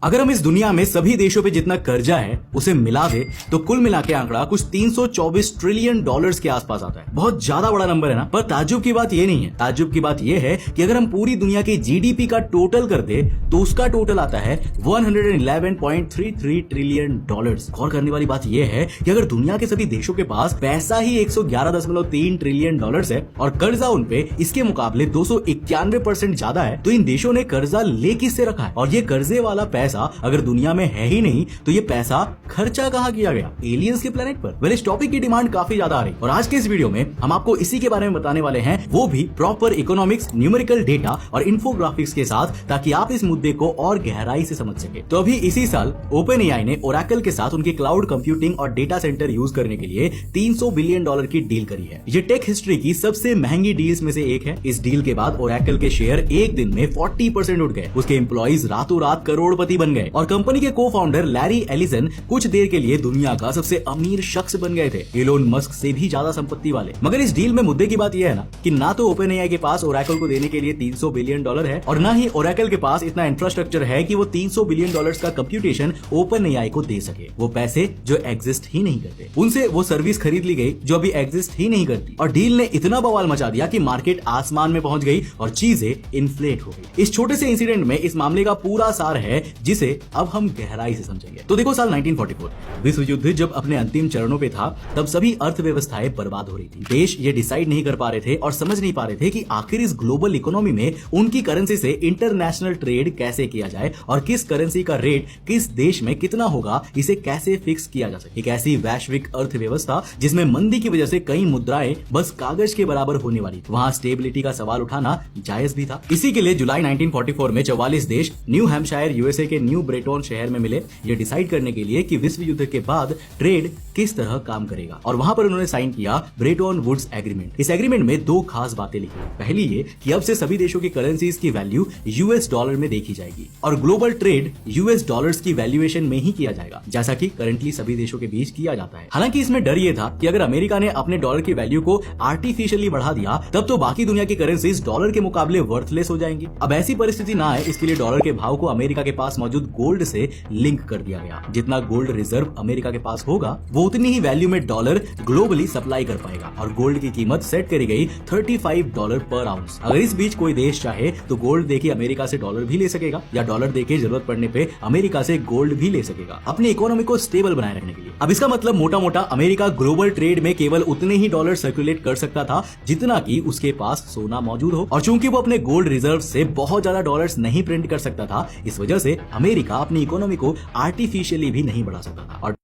अगर हम इस दुनिया में सभी देशों पे जितना कर्जा है उसे मिला दे तो कुल मिला के आंकड़ा कुछ 324 ट्रिलियन डॉलर्स के आसपास आता है। बहुत ज्यादा बड़ा नंबर है ना। पर ताज्जुब की बात ये नहीं है। ताज्जुब की बात ये है कि अगर हम पूरी दुनिया की जीडीपी का टोटल कर दे तो उसका टोटल आता है 111.33 ट्रिलियन डॉलर्स। गौर करने वाली बात यह है कि अगर दुनिया के सभी देशों के पास पैसा ही 111.3 ट्रिलियन डॉलर्स है और कर्जा उनपे इसके मुकाबले 291% ज्यादा है, तो इन देशों ने कर्जा ले किससे रखा है? और ये कर्जे वाला पैसा अगर दुनिया में है ही नहीं तो ये पैसा खर्चा कहाँ किया गया? एलियंस के प्लेनेट पर। वेल, इस टॉपिक की डिमांड काफी ज्यादा आ रही और आज के इस वीडियो में हम आपको इसी के बारे में बताने वाले हैं, वो भी प्रॉपर इकोनॉमिक्स, न्यूमेरिकल डेटा और इन्फोग्राफिक्स के साथ, ताकि आप इस मुद्दे को और गहराई से समझ सके। तो अभी इसी साल ओपन एआई ने ओरेकल के साथ उनके क्लाउड कंप्यूटिंग और डेटा सेंटर यूज करने के लिए $300 बिलियन की डील करी है। ये टेक हिस्ट्री की सबसे महंगी डील्स में से एक है। इस डील के बाद ओरेकल के शेयर एक दिन में 40% उठ गए। उसके एम्प्लॉइज रातों रात करोड़पति बन गए और कंपनी के को फाउंडर लैरी एलिसन कुछ देर के लिए दुनिया का सबसे अमीर शख्स बन गए थे, एलोन मस्क से भी ज्यादा संपत्ति वाले। मगर इस डील में मुद्दे की बात यह है ना कि ना तो ओपन एआई के पास ओरेकल को देने के लिए $300 बिलियन है और ना ही ओरेकल के पास इतना इंफ्रास्ट्रक्चर है कि वो $300 बिलियन का कंप्यूटेशन ओपन एआई को दे सके। वो पैसे जो एग्जिस्ट ही नहीं करते, उनसे वो सर्विस खरीद ली गई जो अभी एग्जिस्ट ही नहीं करती। और डील ने इतना बवाल मचा दिया कि मार्केट आसमान में पहुंच गई और चीजें इन्फ्लेट हो गई। इस छोटे से इंसिडेंट में इस मामले का पूरा सार है जिसे अब हम गहराई से समझेंगे। तो देखो, साल 1944 विश्व युद्ध जब अपने अंतिम चरणों पे था, तब सभी अर्थव्यवस्थाएं बर्बाद हो रही थी। देश ये डिसाइड नहीं कर पा रहे थे और समझ नहीं पा रहे थे कि आखिर इस ग्लोबल इकोनॉमी में उनकी करेंसी से इंटरनेशनल ट्रेड कैसे किया जाए और किस करेंसी का रेट किस देश में कितना होगा, इसे कैसे फिक्स किया जा सके। एक ऐसी वैश्विक अर्थव्यवस्था जिसमें मंदी की वजह से कई मुद्राएं बस कागज के बराबर होने वाली थी, वहां स्टेबिलिटी का सवाल उठाना जायज भी था। इसी के लिए जुलाई 1944 में 44 देश न्यू हैम्पशायर यूएसए के न्यू ब्रेटन शहर में मिले, ये डिसाइड करने के लिए कि विश्व युद्ध के बाद ट्रेड किस तरह काम करेगा। और वहां पर उन्होंने साइन किया ब्रेटन वुड्स एग्रीमेंट। इस एग्रीमेंट में दो खास बातें लिखी। पहली ये कि अब से सभी देशों की करेंसीज की वैल्यू यूएस डॉलर में देखी जाएगी और ग्लोबल ट्रेड यूएस डॉलर्स की वैल्यूएशन में ही किया जाएगा, जैसा कि करंटली सभी देशों के बीच किया जाता है। हालांकि इसमें डर ये था कि अगर अमेरिका ने अपने डॉलर की वैल्यू को आर्टिफिशियली बढ़ा दिया, तब तो बाकी दुनिया की करेंसीज डॉलर के मुकाबले वर्थलेस हो जाएंगी। अब ऐसी परिस्थिति ना आए, इसके लिए डॉलर के भाव को अमेरिका के पास मौजूद गोल्ड से लिंक कर दिया गया। जितना गोल्ड रिजर्व अमेरिका के पास होगा, वो उतनी ही वैल्यू में डॉलर ग्लोबली सप्लाई कर पाएगा और गोल्ड की कीमत सेट करी गई $35 पर आउंस। अगर इस बीच कोई देश चाहे तो गोल्ड देके अमेरिका से डॉलर भी ले सकेगा या डॉलर देके जरूरत पड़ने पे अमेरिका से गोल्ड भी ले सकेगा अपनी इकोनॉमी को स्टेबल बनाए रखने के लिए। अब इसका मतलब मोटा मोटा अमेरिका ग्लोबल ट्रेड में केवल उतने ही डॉलर सर्कुलेट कर सकता था जितना कि उसके पास सोना मौजूद हो। और चूंकि वो अपने गोल्ड रिजर्व से बहुत ज्यादा डॉलर्स नहीं प्रिंट कर सकता था, इस वजह से अमेरिका अपनी इकोनॉमी को आर्टिफिशियली भी नहीं बढ़ा सकता था। और